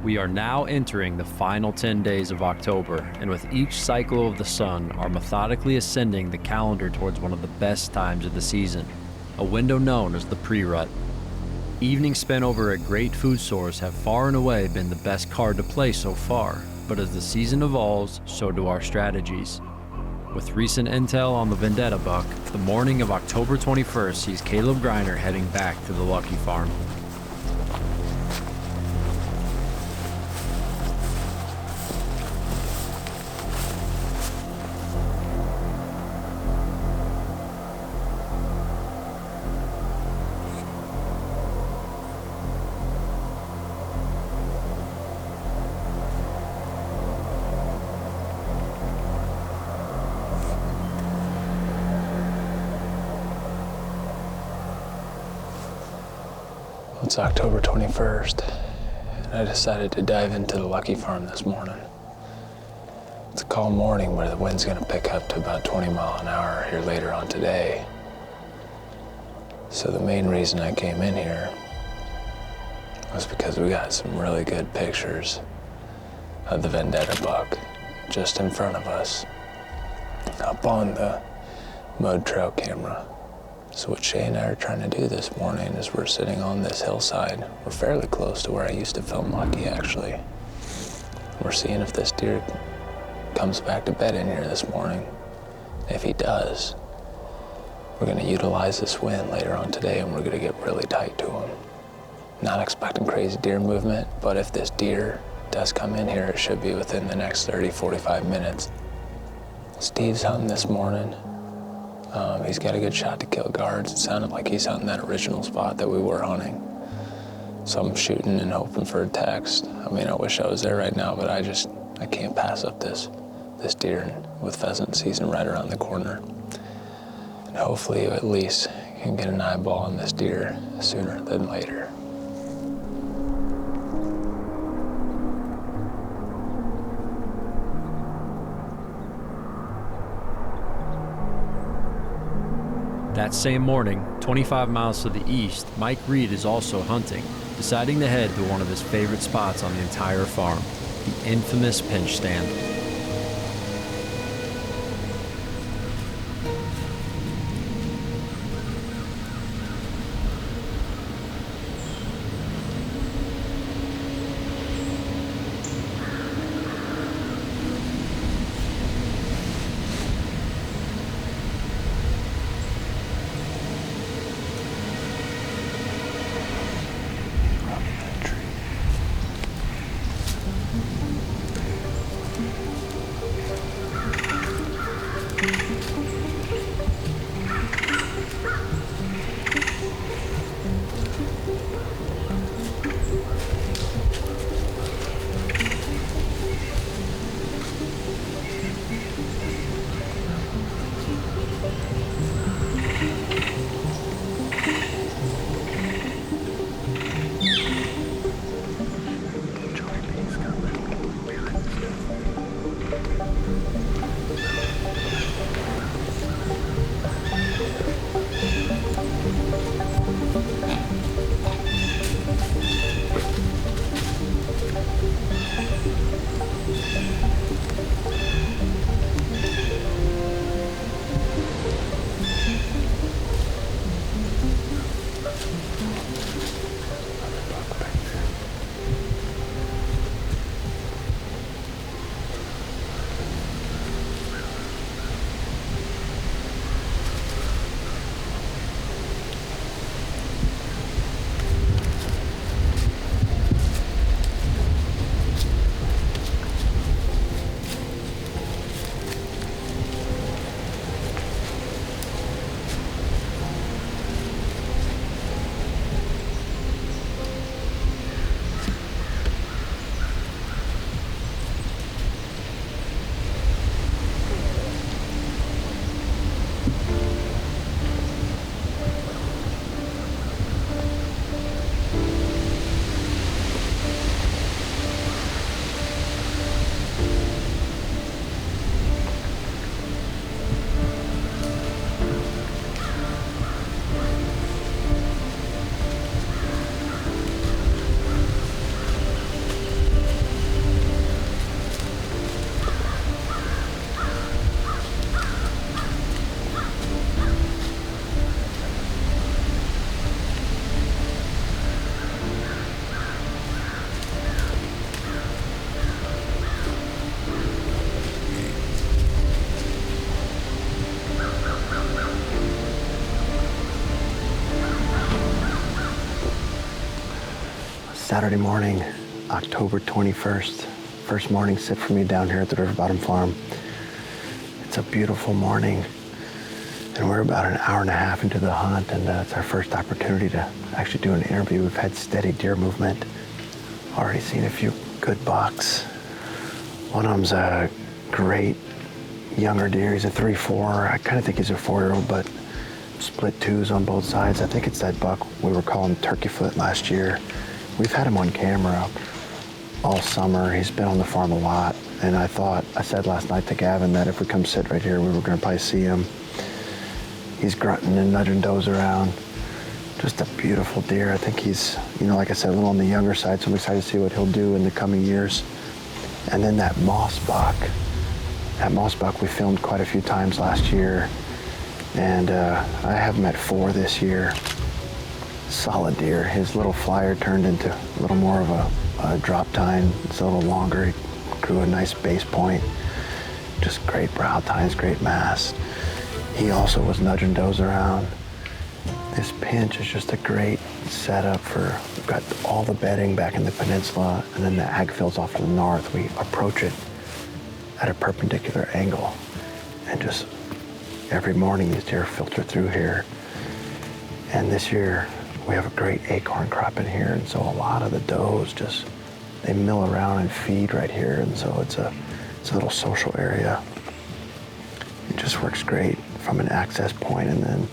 We are now entering the final 10 days of October, and with each cycle of the sun are methodically ascending the calendar towards one of the best times of the season, a window known as the pre-rut. Evenings spent over a great food source have far and away been the best card to play so far, but as the season evolves, so do our strategies. With recent intel on the Vendetta buck, the morning of October 21st sees Kaleb Griner heading back to the Lucky Farm. It's October 21st, and I decided to dive into the Lucky Farm this morning. It's a calm morning where the wind's gonna pick up to about 20 miles an hour here later on today. So the main reason I came in here was because we got some really good pictures of the Vendetta buck just in front of us, up on the mode trail camera. So what Shay and I are trying to do this morning is we're sitting on this hillside. We're fairly close to where I used to film Lucky, actually. We're seeing if this deer comes back to bed in here this morning. If he does, we're gonna utilize this wind later on today and we're gonna get really tight to him. Not expecting crazy deer movement, but if this deer does come in here, it should be within the next 30, 45 minutes. Steve's hunting this morning. He's got a good shot to kill guards. It sounded like he's hunting that original spot that we were hunting. So I'm shooting and hoping for a text. I mean, I wish I was there right now, but I can't pass up this deer with pheasant season right around the corner. And hopefully you at least can get an eyeball on this deer sooner than later. That same morning, 25 miles to the east, Mike Reed is also hunting, deciding to head to one of his favorite spots on the entire farm, the infamous pinch stand. Saturday morning, October 21st. First morning sit for me down here at the River Bottom Farm. It's a beautiful morning, and we're about an hour and a half into the hunt, and it's our first opportunity to actually do an interview. We've had steady deer movement. Already seen a few good bucks. One of them's a great younger deer. He's a 3-4. I kind of think he's a 4-year-old, but split twos on both sides. I think it's that buck we were calling Turkey Foot last year. We've had him on camera all summer. He's been on the farm a lot, and I said last night to Gavin that if we come sit right here, we were gonna probably see him. He's grunting and nudging does around. Just a beautiful deer. I think he's, like I said, a little on the younger side, so I'm excited to see what he'll do in the coming years. And then that moss buck we filmed quite a few times last year, and I have him at 4 this year. Solid deer. His little flyer turned into a little more of a drop tine. It's a little longer. He grew a nice base point. Just great brow tines, great mass. He also was nudging does around. This pinch is just a great setup for, we've got all the bedding back in the peninsula, and then the ag fields off to the north. We approach it at a perpendicular angle, and just every morning these deer filter through here. And this year we have a great acorn crop in here, and so a lot of the does they mill around and feed right here, and so it's a little social area. It just works great from an access point, and then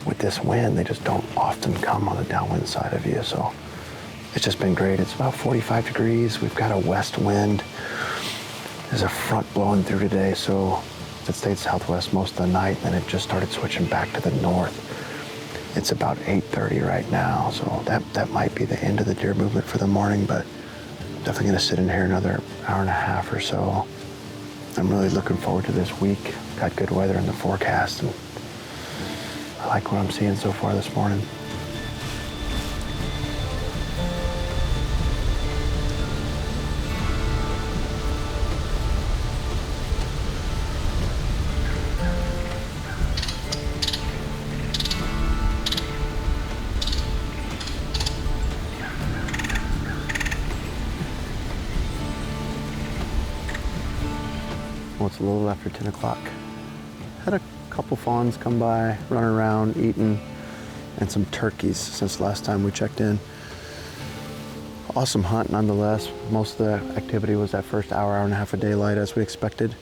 with this wind, they just don't often come on the downwind side of you, so it's just been great. It's about 45 degrees. We've got a west wind. There's a front blowing through today, so it stayed southwest most of the night, and then it just started switching back to the north. It's about 8:30 right now, so that might be the end of the deer movement for the morning, but definitely gonna sit in here another hour and a half or so. I'm really looking forward to this week. Got good weather in the forecast, and I like what I'm seeing so far this morning. Well, it's a little after 10 o'clock. Had a couple fawns come by, running around, eating, and some turkeys since the last time we checked in. Awesome hunt nonetheless. Most of the activity was that first hour and a half of daylight as we expected.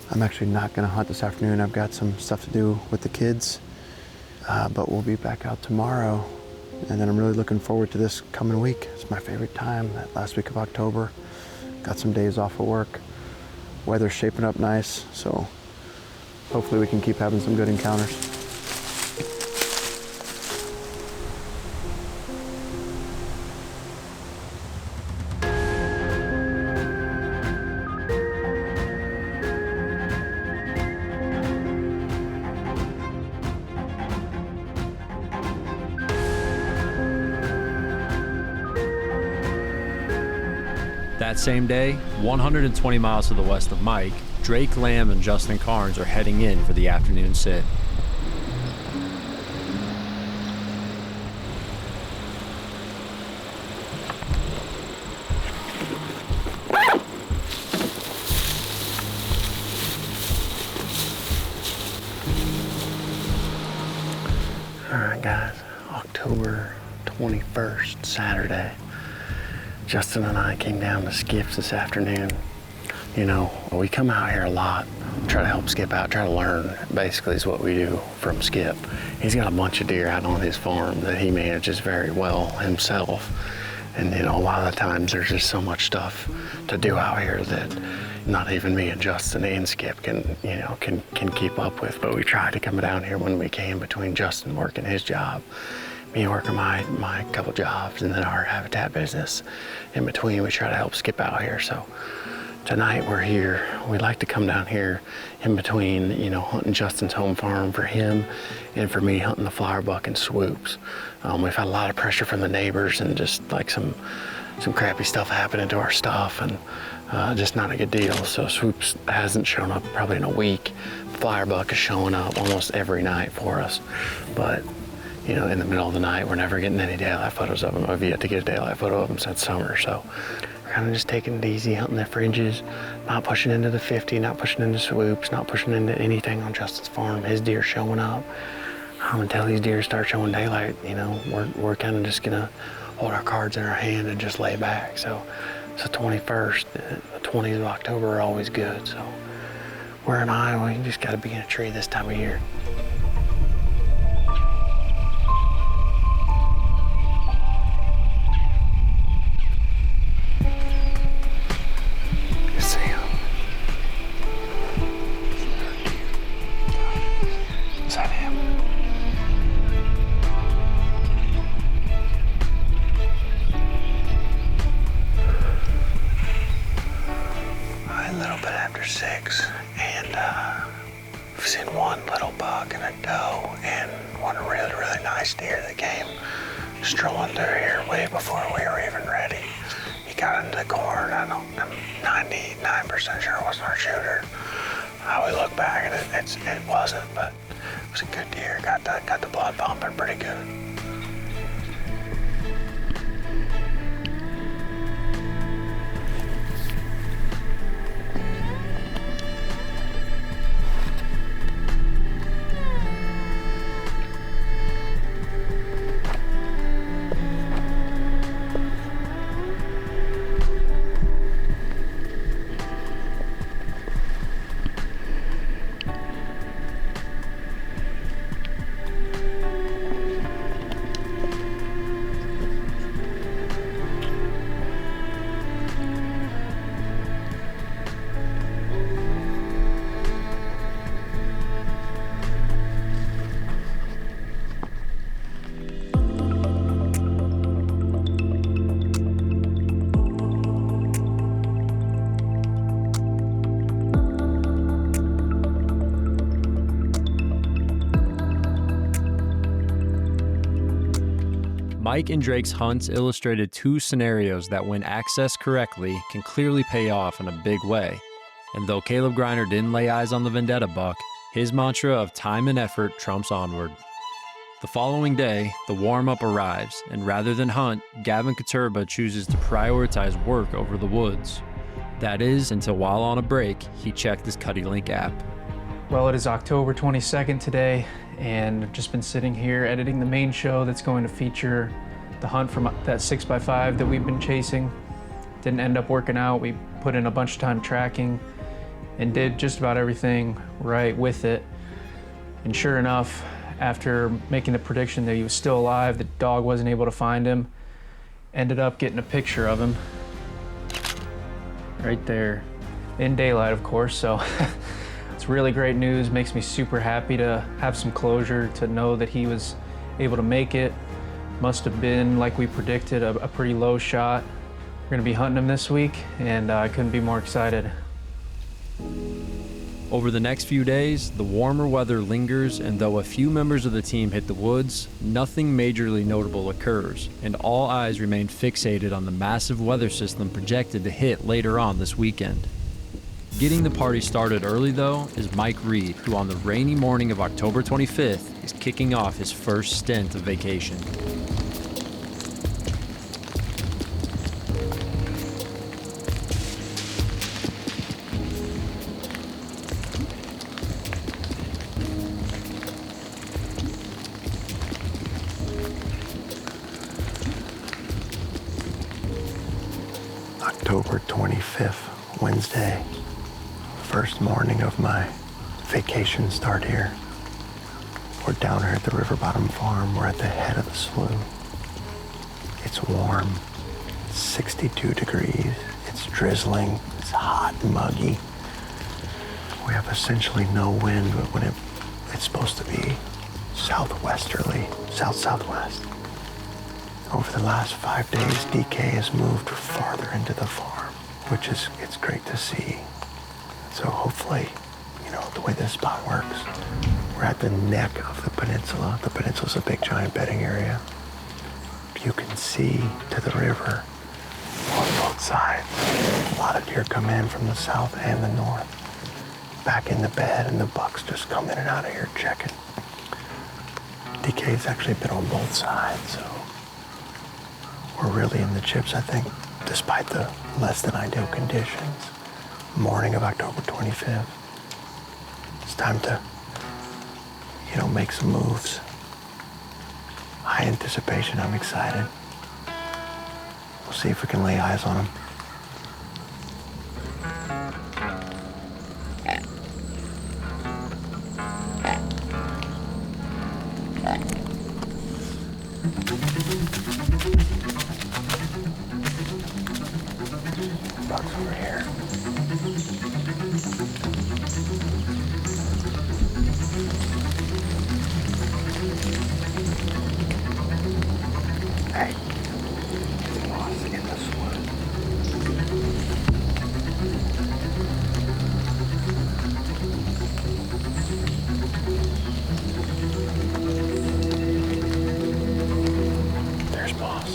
I'm actually not gonna hunt this afternoon. I've got some stuff to do with the kids, but we'll be back out tomorrow. And then I'm really looking forward to this coming week. It's my favorite time, that last week of October. Got some days off of work. Weather's shaping up nice, so hopefully we can keep having some good encounters. That same day, 120 miles to the west of Mike, Drake Lamb and Justin Carnes are heading in for the afternoon sit. All right, guys, October 21st, Saturday. Justin and I came down to Skip's this afternoon. We come out here a lot, try to help Skip out, try to learn, basically is what we do from Skip. He's got a bunch of deer out on his farm that he manages very well himself. And a lot of the times there's just so much stuff to do out here that not even me and Justin and Skip can keep up with. But we try to come down here when we can, between Justin working his job, me working my couple jobs, and then our habitat business. In between, we try to help Skip out here. So tonight we're here. We like to come down here in between, hunting Justin's home farm for him, and for me hunting the flower buck and swoops. We've had a lot of pressure from the neighbors, and just like some crappy stuff happening to our stuff, and just not a good deal. So swoops hasn't shown up probably in a week. Flower buck is showing up almost every night for us, but you know, in the middle of the night. We're never getting any daylight photos of them. I've yet to get a daylight photo of them since summer. So we're kind of just taking it easy, hunting the fringes, not pushing into the 50, not pushing into swoops, not pushing into anything on Justin's farm. His deer showing up. Until these deer start showing daylight, you know, we're kind of just gonna hold our cards in our hand and just lay back. So it's the 21st, the 20th of October are always good. So we're in Iowa, you just gotta be in a tree this time of year. You see him? Is that him? A little bit after 6, and we've seen one little buck and a doe and one really, really nice deer that came strolling through here way before we were even ready. He got into the corn. I'm 99% sure it wasn't our shooter. We look back and it wasn't, but it was a good deer. Got the blood pumping pretty good. Mike and Drake's hunts illustrated two scenarios that, when accessed correctly, can clearly pay off in a big way. And though Kaleb Griner didn't lay eyes on the Vendetta buck, his mantra of time and effort trumps onward. The following day, the warm-up arrives, and rather than hunt, Gavin Katurba chooses to prioritize work over the woods. That is, until while on a break, he checked his CuddyLink app. Well, it is October 22nd today, and I've just been sitting here editing the main show that's going to feature the hunt from that 6x5 that we've been chasing. Didn't end up working out. We put in a bunch of time tracking and did just about everything right with it. And sure enough, after making the prediction that he was still alive, the dog wasn't able to find him, ended up getting a picture of him right there in daylight, of course. So it's really great news. Makes me super happy to have some closure, to know that he was able to make it. Must have been, like we predicted, a pretty low shot. We're gonna be hunting him this week, and I couldn't be more excited. Over the next few days, the warmer weather lingers, and though a few members of the team hit the woods, nothing majorly notable occurs, and all eyes remain fixated on the massive weather system projected to hit later on this weekend. Getting the party started early, though, is Mike Reed, who on the rainy morning of October 25th is kicking off his first stint of vacation. October 25th, Wednesday. First morning of my vacation start here. We're down here at the River Bottom Farm. We're at the head of the slough. It's warm, 62 degrees. It's drizzling, it's hot and muggy. We have essentially no wind, but when it's supposed to be southwesterly, south-southwest. Over the last 5 days, DK has moved farther into the farm, which is, it's great to see. So hopefully, you know, the way this spot works, we're at the neck of the peninsula. The peninsula's a big, giant bedding area. You can see to the river on both sides. A lot of deer come in from the south and the north, back in the bed, and the bucks just come in and out of here checking. DK's actually been on both sides, so we're really in the chips, I think, despite the less than ideal conditions. Morning of October 25th. It's time to, make some moves. High anticipation, I'm excited. We'll see if we can lay eyes on him. Buck's over here. Hey, lost in this one. There's Boss.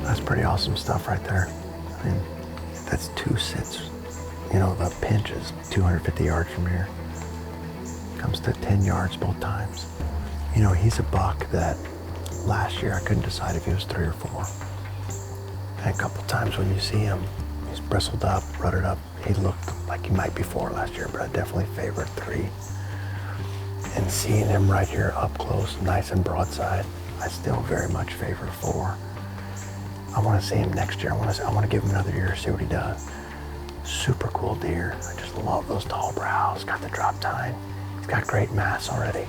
That's pretty awesome stuff right there. I mean, that's 2 sits. The pinch is 250 yards from here. Comes to 10 yards both times. He's a buck that last year I couldn't decide if he was 3 or 4. And a couple times when you see him, he's bristled up, rutted up. He looked like he might be 4 last year, but I definitely favored 3. And seeing him right here up close, nice and broadside, I still very much favor 4. I want to see him next year. I want to give him another year, see what he does. Super cool deer. I just love those tall brows. Got the drop tine. He's got great mass already.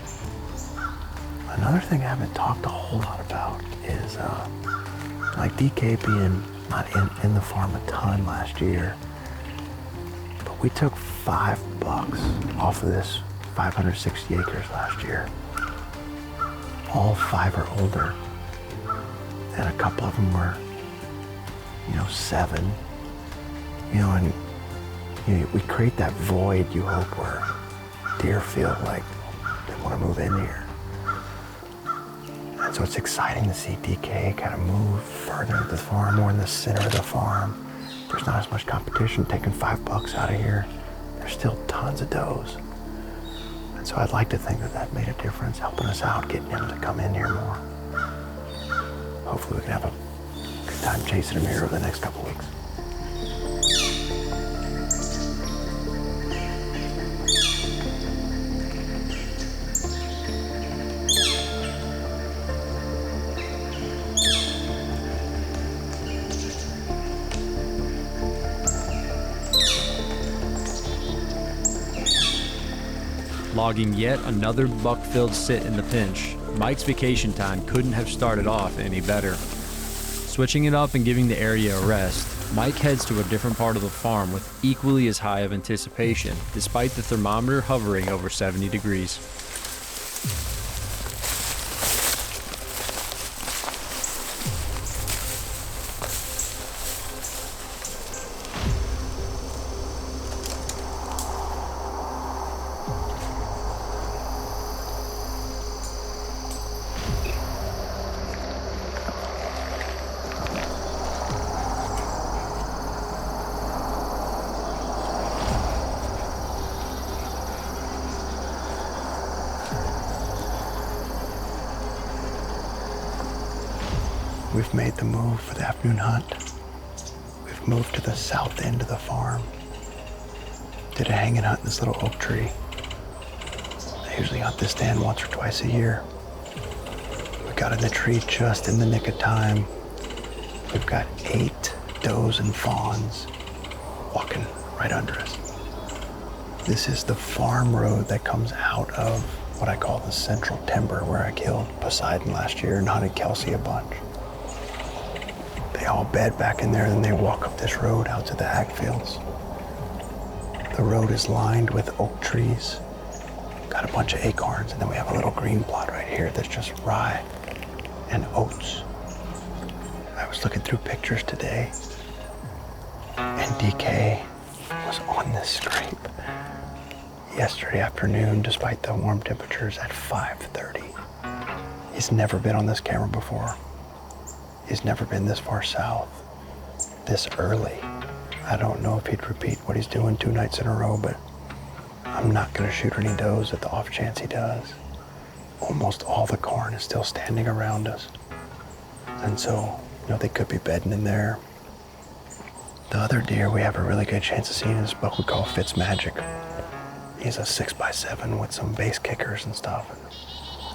Another thing I haven't talked a whole lot about is like DK being not in the farm a ton last year, but we took 5 bucks off of this 560 acres last year. All 5 are older, and a couple of them were 7, and we create that void, you hope, where deer feel like they want to move in here. And so it's exciting to see DK kind of move further into the farm, more in the center of the farm. There's not as much competition. Taking 5 bucks out of here, there's still tons of does. And so I'd like to think that made a difference, helping us out, getting him to come in here more. Hopefully we can have a good time chasing him here over the next couple weeks. Logging yet another buck-filled sit in the pinch, Mike's vacation time couldn't have started off any better. Switching it up and giving the area a rest, Mike heads to a different part of the farm with equally as high of anticipation, despite the thermometer hovering over 70 degrees. we've made the move for the afternoon hunt. We've moved to the south end of the farm. Did a hanging hunt in this little oak tree. I usually hunt this stand once or twice a year. We got in the tree just in the nick of time. We've got 8 does and fawns walking right under us. This is the farm road that comes out of what I call the central timber, where I killed Poseidon last year and hunted Kelsey a bunch. They all bed back in there, and then they walk up this road out to the ag fields. The road is lined with oak trees, got a bunch of acorns, and then we have a little green plot right here that's just rye and oats. I was looking through pictures today, and DK was on this scrape yesterday afternoon, despite the warm temperatures, at 5:30. He's never been on this camera before. He's never been this far south, this early. I don't know if he'd repeat what he's doing 2 nights in a row, but I'm not gonna shoot any does at the off chance he does. Almost all the corn is still standing around us. And so, they could be bedding in there. The other deer we have a really good chance of seeing is what we call Fitz Magic. He's a 6x7 with some base kickers and stuff.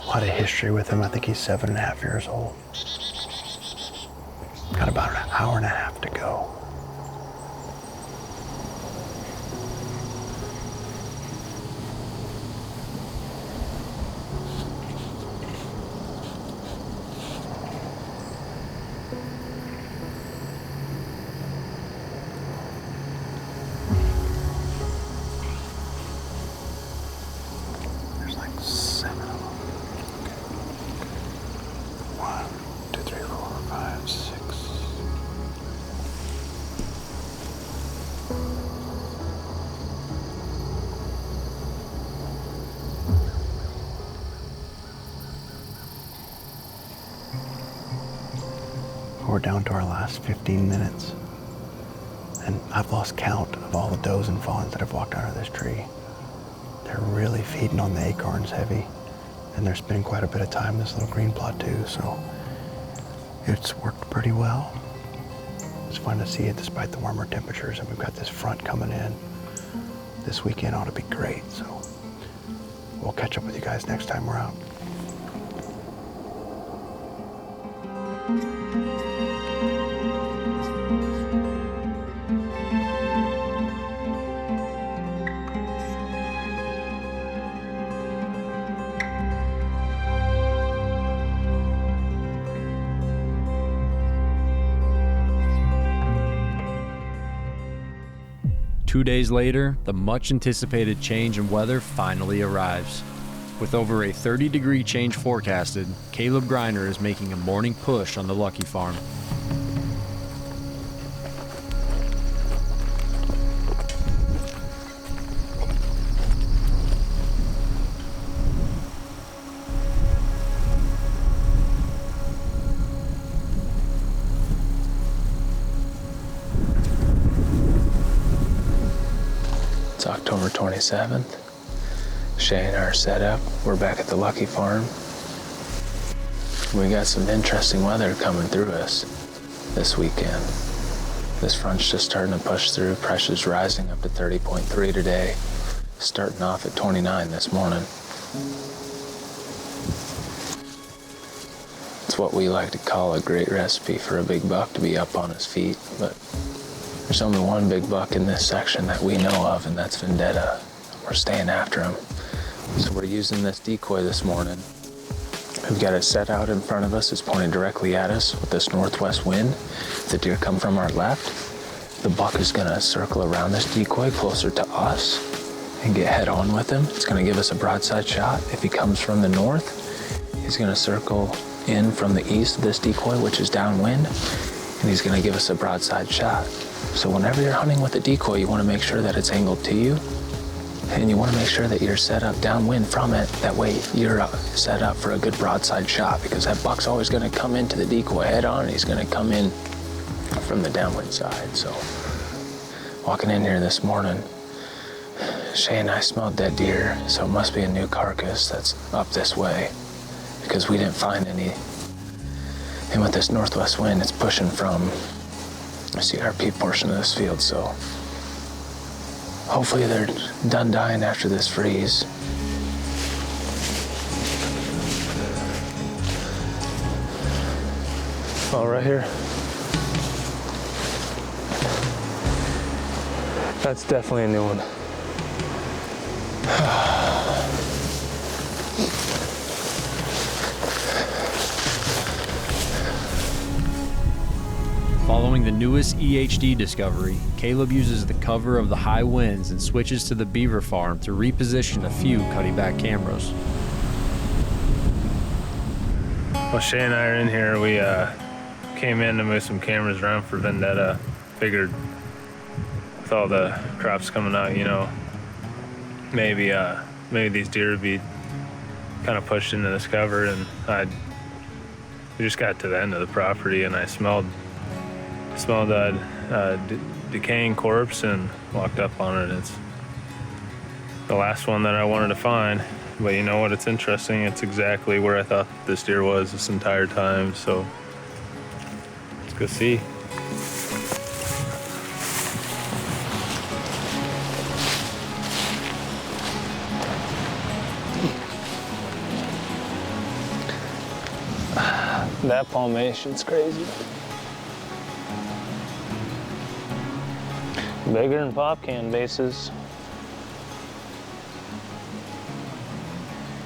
A lot of history with him. I think he's 7.5 years old. Got about an hour and a half to go. There's like 7 of them. 1, 2, 3, 4, 5, 6. We're down to our last 15 minutes. And I've lost count of all the does and fawns that have walked under this tree. They're really feeding on the acorns heavy. And they're spending quite a bit of time in this little green plot too, so it's worked pretty well. It's fun to see it despite the warmer temperatures, and we've got this front coming in. This weekend ought to be great, so we'll catch up with you guys next time we're out. Two days later, the much-anticipated change in weather finally arrives. With over a 30-degree change forecasted, Kaleb Griner is making a morning push on the Lucky Farm. It's October 27th. Shay and I are set up. We're back at the Lucky Farm. We got some interesting weather coming through us this weekend. This front's just starting to push through. Pressure's rising up to 30.3 today, starting off at 29 this morning. It's what we like to call a great recipe for a big buck to be up on his feet, but there's only one big buck in this section that we know of, and that's Vendetta. We're staying after him. So we're using this decoy this morning. We've got it set out in front of us. It's pointing directly at us with this northwest wind. If the deer come from our left, the buck is gonna circle around this decoy closer to us and get head on with him. It's gonna give us a broadside shot. If he comes from the north, he's gonna circle in from the east of this decoy, which is downwind, and he's gonna give us a broadside shot. So whenever you're hunting with a decoy, you wanna make sure that it's angled to you, and you wanna make sure that you're set up downwind from it. That way you're set up for a good broadside shot, because that buck's always gonna come into the decoy head on, and he's gonna come in from the downwind side. So walking in here this morning, Shay and I smelled dead deer, so it must be a new carcass that's up this way, because we didn't find any And with this northwest wind, it's pushing from the CRP portion of this field, so hopefully they're done dying after this freeze. Oh, right here. That's definitely a new one. Following the newest EHD discovery, Kaleb uses the cover of the high winds and switches to the beaver farm to reposition a few cutty-back cameras. Well, Shay and I are in here. We came in to move some cameras around for Vendetta. Figured with all the crops coming out, you know, maybe these deer would be kind of pushed into this cover. And we just got to the end of the property, and I smelled a decaying corpse and walked up on it. It's the last one that I wanted to find. But you know what? It's interesting. It's exactly where I thought this deer was this entire time. So let's go see. That palmation's crazy. Bigger than pop can bases.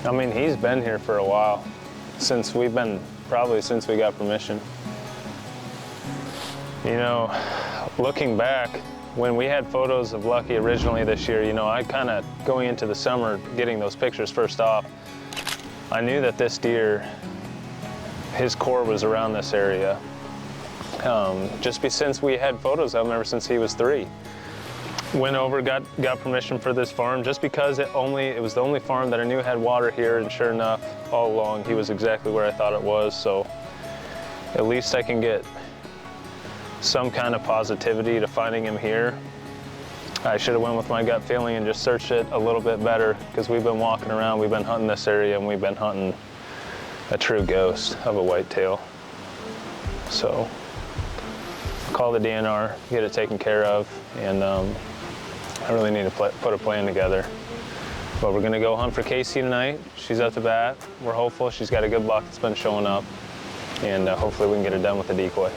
I mean, he's been here for a while, probably since we got permission. You know, looking back, when we had photos of Lucky originally this year, you know, I kind of, going into the summer, getting those pictures first off, I knew that this deer, his core was around this area. Since we had photos of him ever since he was 3. Went over, got permission for this farm just because it was the only farm that I knew had water here, and sure enough, all along, he was exactly where I thought it was, so at least I can get some kind of positivity to finding him here. I should have went with my gut feeling and just searched it a little bit better, because we've been walking around, we've been hunting this area, and we've been hunting a true ghost of a whitetail. So, call the DNR, get it taken care of, and I really need to put a plan together. But we're gonna go hunt for Casey tonight. She's at the bat. We're hopeful. She's got a good buck that's been showing up, and hopefully we can get her done with a decoy.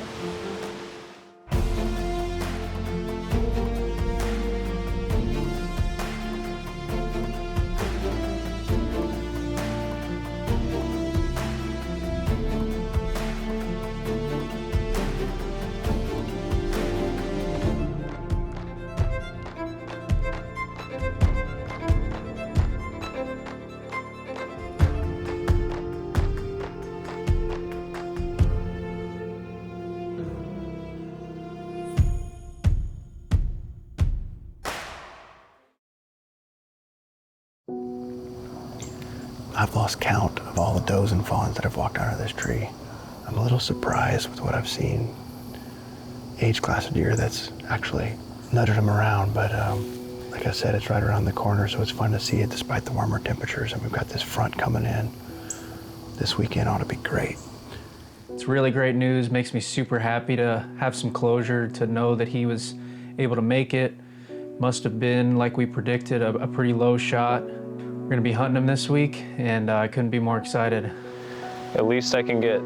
I've lost count of all the does and fawns that have walked out of this tree. I'm a little surprised with what I've seen. Age class of deer that's actually nutted them around, but like I said, it's right around the corner, so it's fun to see it despite the warmer temperatures, and we've got this front coming in. This weekend ought to be great. It's really great news, makes me super happy to have some closure, to know that he was able to make it. Must have been, like we predicted, a pretty low shot. We're gonna be hunting him this week, and I couldn't be more excited. At least I can get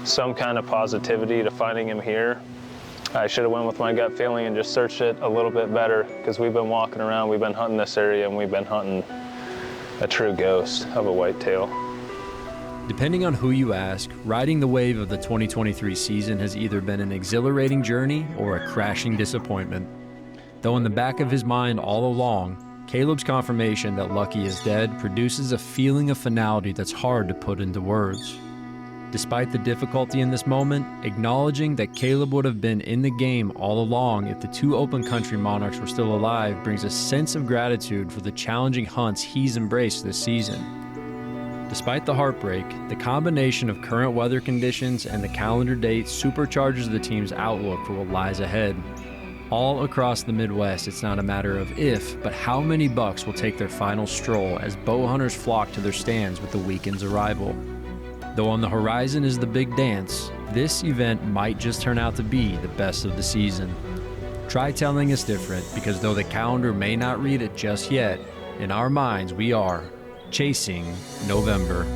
some kind of positivity to finding him here. I should have went with my gut feeling and just searched it a little bit better, because we've been walking around, we've been hunting this area, and we've been hunting a true ghost of a whitetail. Depending on who you ask, riding the wave of the 2023 season has either been an exhilarating journey or a crashing disappointment. Though in the back of his mind all along, Kaleb's confirmation that Lucky is dead produces a feeling of finality that's hard to put into words. Despite the difficulty in this moment, acknowledging that Kaleb would have been in the game all along if the 2 open country monarchs were still alive brings a sense of gratitude for the challenging hunts he's embraced this season. Despite the heartbreak, the combination of current weather conditions and the calendar date supercharges the team's outlook for what lies ahead. All across the Midwest, it's not a matter of if, but how many bucks will take their final stroll as bow hunters flock to their stands with the weekend's arrival. Though on the horizon is the big dance, this event might just turn out to be the best of the season. Try telling us different, because though the calendar may not read it just yet, in our minds we are chasing November.